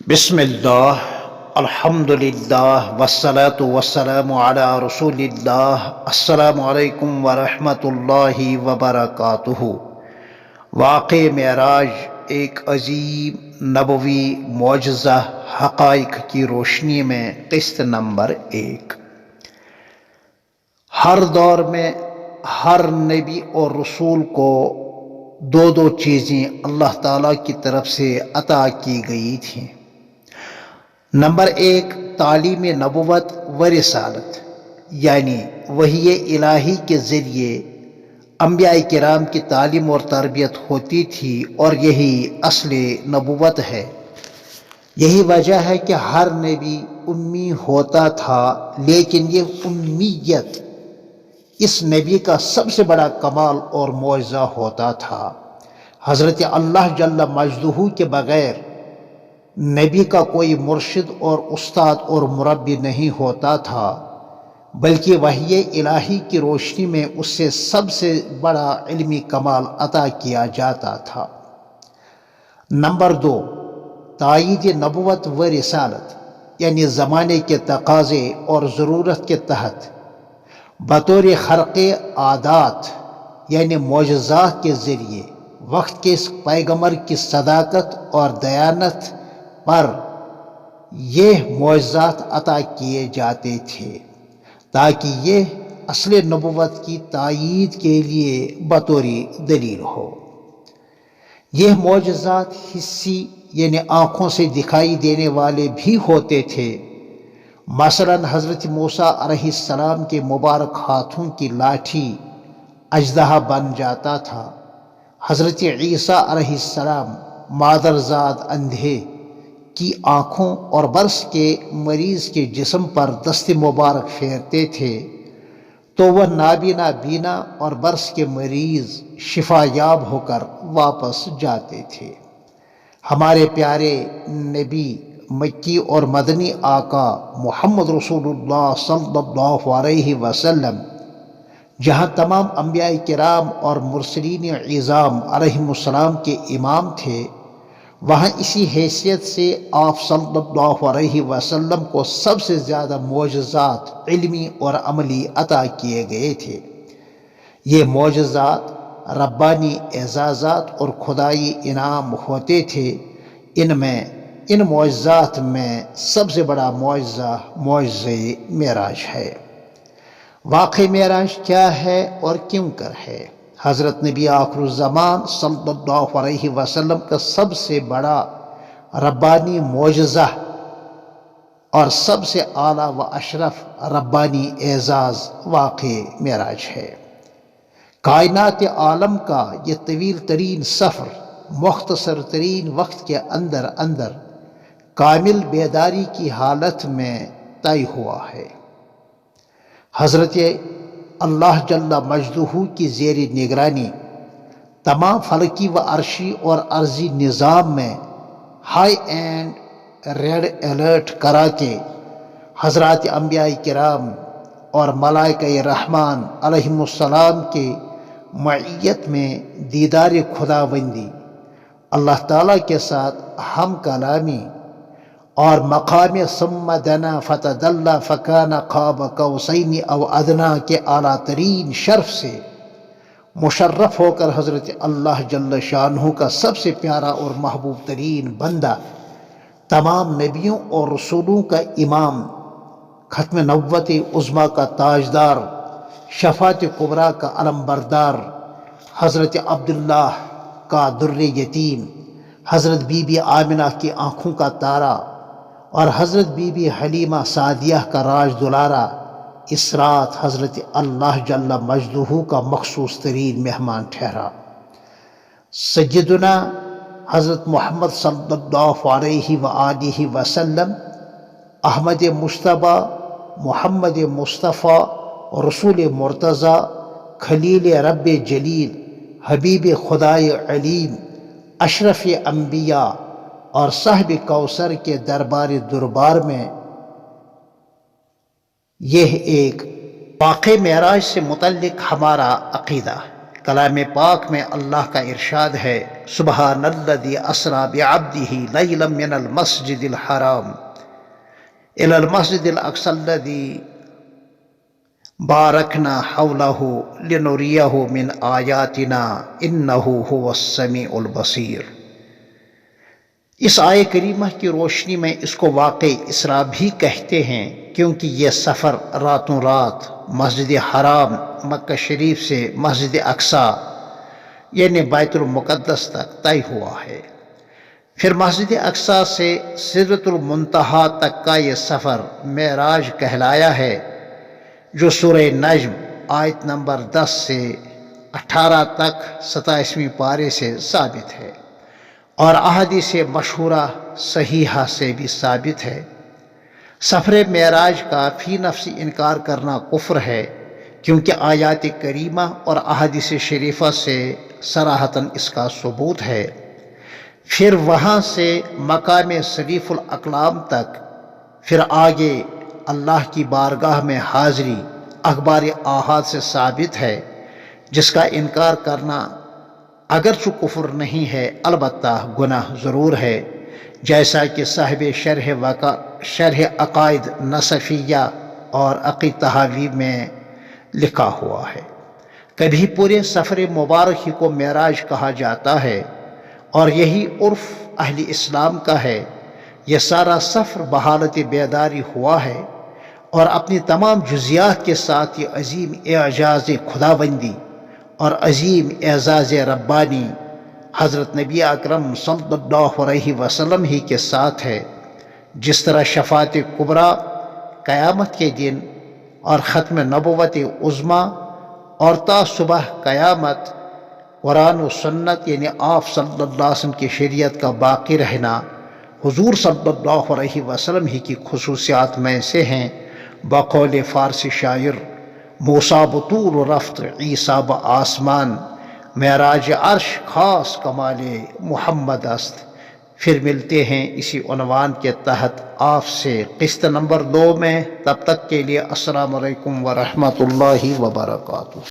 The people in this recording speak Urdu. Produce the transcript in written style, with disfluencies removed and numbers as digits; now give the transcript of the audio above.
بسم اللہ، الحمد للہ والصلاة والسلام علی رسول اللہ۔ السلام علیکم ورحمۃ اللہ وبرکاتہ۔ واقع معراج ایک عظیم نبوی معجزہ حقائق کی روشنی میں قسط نمبر 1۔ ہر دور میں ہر نبی اور رسول کو دو چیزیں اللہ تعالیٰ کی طرف سے عطا کی گئی تھیں۔ نمبر 1، تعلیم نبوت و رسالت، یعنی وحی الہی کے ذریعے انبیاء کرام کی تعلیم اور تربیت ہوتی تھی، اور یہی اصل نبوت ہے۔ یہی وجہ ہے کہ ہر نبی امی ہوتا تھا، لیکن یہ امیت اس نبی کا سب سے بڑا کمال اور معجزہ ہوتا تھا۔ حضرت اللہ جل مجدہ کے بغیر نبی کا کوئی مرشد اور استاد اور مربی نہیں ہوتا تھا، بلکہ وحی الہی کی روشنی میں اس سے سب سے بڑا علمی کمال عطا کیا جاتا تھا۔ نمبر 2، تائید نبوت و رسالت، یعنی زمانے کے تقاضے اور ضرورت کے تحت بطور خرق عادات یعنی معجزات کے ذریعے وقت کے اس پیغمبر کی صداقت اور دیانت پر یہ معجزات عطا کیے جاتے تھے، تاکہ یہ اصل نبوت کی تائید کے لیے بطور دلیل ہو۔ یہ معجزات حسی یعنی آنکھوں سے دکھائی دینے والے بھی ہوتے تھے۔ مثلاً حضرت موسیٰ علیہ السلام کے مبارک ہاتھوں کی لاٹھی اژدہا بن جاتا تھا۔ حضرت عیسیٰ علیہ السلام مادرزاد اندھے کی آنکھوں اور برس کے مریض کے جسم پر دست مبارک پھیرتے تھے تو وہ نابینا بینا اور برس کے مریض شفا یاب ہو کر واپس جاتے تھے۔ ہمارے پیارے نبی مکی اور مدنی آقا محمد رسول اللہ صلی اللہ علیہ وسلم جہاں تمام انبیاء کرام اور مرسلین عظام علیہم السلام کے امام تھے، وہاں اسی حیثیت سے آپ صلی اللہ علیہ وسلم کو سب سے زیادہ معجزات علمی اور عملی عطا کیے گئے تھے۔ یہ معجزات ربانی اعزازات اور خدائی انعام ہوتے تھے۔ ان معجزات میں سب سے بڑا معجزہ معجزہ معراج ہے۔ واقع معراج کیا ہے اور کیوں کر ہے؟ حضرت نبی آخر الزمان صلی اللہ علیہ وسلم کا سب سے بڑا ربانی معجزہ اور سب سے اعلیٰ و اشرف ربانی اعزاز واقع معراج ہے۔ کائنات عالم کا یہ طویل ترین سفر مختصر ترین وقت کے اندر کامل بیداری کی حالت میں طے ہوا ہے۔ حضرت اللہ جل مجدہ کی زیر نگرانی تمام فلکی و عرشی اور ارضی نظام میں ہائی اینڈ ریڈ الرٹ کرا کے حضرات انبیاء کرام اور ملائکہ رحمان علیہم السلام کے معیت میں دیدار خداوندی، اللہ تعالیٰ کے ساتھ ہم کلامی اور مقام ثم دنا فتدلی فکان قاب قوسین او ادنیٰ کے اعلیٰ ترین شرف سے مشرف ہو کر حضرت اللہ جل شانہ کا سب سے پیارا اور محبوب ترین بندہ، تمام نبیوں اور رسولوں کا امام، ختم نبوت عظمیٰ کا تاجدار، شفاعت کبریٰ کا علم بردار، حضرت عبداللہ کا در یتیم، حضرت بی بی آمنہ کی آنکھوں کا تارا اور حضرت بی بی حلیمہ سعدیہ کا راج دلارا، اس رات حضرت اللہ جل مجدہ کا مخصوص ترین مہمان ٹھہرا۔ سیدنا حضرت محمد صلی اللہ علیہ وآلہ وسلم احمد مجتبیٰ، محمد مصطفیٰ، رسول مرتضیٰ، خلیل رب جلیل، حبیب خدائے علیم، اشرف انبیاء اور صاحب کوثر کے دربار میں یہ ایک واقع معراج سے متعلق ہمارا عقیدہ کلام پاک میں اللہ کا ارشاد ہے، سبحان الذی اسری بعبدہ لیلا من المسجد الحرام الی المسجد الاقصی الذی بارکنا حولہ لنریہ من آیاتنا انہ هو السمیع البصیر۔ اس آیہ کریمہ کی روشنی میں اس کو واقعی اسراء بھی کہتے ہیں، کیونکہ یہ سفر راتوں رات مسجد حرام مکہ شریف سے مسجد اقصی یعنی بیت المقدس تک طے ہوا ہے۔ پھر مسجد اقصی سے سدرۃ المنتہا تک کا یہ سفر معراج کہلایا ہے، جو سورہ نجم آیت نمبر 10 سے 18 تک 27ویں پارے سے ثابت ہے، اور احادیث مشہورہ صحیحہ سے بھی ثابت ہے۔ سفر معراج کا فی نفسی انکار کرنا کفر ہے، کیونکہ آیات کریمہ اور احادیث شریفہ سے صراحتاً اس کا ثبوت ہے۔ پھر وہاں سے مقام شریف الاقلام تک، پھر آگے اللہ کی بارگاہ میں حاضری اخبار آحاد سے ثابت ہے، جس کا انکار کرنا اگرچہ کفر نہیں ہے البتہ گناہ ضرور ہے، جیسا کہ صاحب شرح عقائد نصفیہ اور عقید تحاوی میں لکھا ہوا ہے۔ کبھی پورے سفر مبارک ہی کو معراج کہا جاتا ہے، اور یہی عرف اہل اسلام کا ہے۔ یہ سارا سفر بحالت بیداری ہوا ہے، اور اپنی تمام جزیات کے ساتھ یہ عظیم اعجاز خداوندی اور عظیم اعزاز ربانی حضرت نبی اکرم صلی اللہ علیہ وسلم ہی کے ساتھ ہے۔ جس طرح شفاعت کبریٰ قیامت کے دن اور ختم نبوت عظمیٰ اور تا صبح قیامت قرآن و سنت یعنی آپ صلی اللہ علیہ وسلم کی شریعت کا باقی رہنا حضور صلی اللہ علیہ وسلم ہی کی خصوصیات میں سے ہیں، بقول فارسی شاعر موسیٰ بطور رفت عیسیٰ بآسمان، معراج عرش خاص کمال محمد است۔ پھر ملتے ہیں اسی عنوان کے تحت آپ سے قسط نمبر 2 میں، تب تک کے لیے السلام علیکم ورحمۃ اللہ وبرکاتہ۔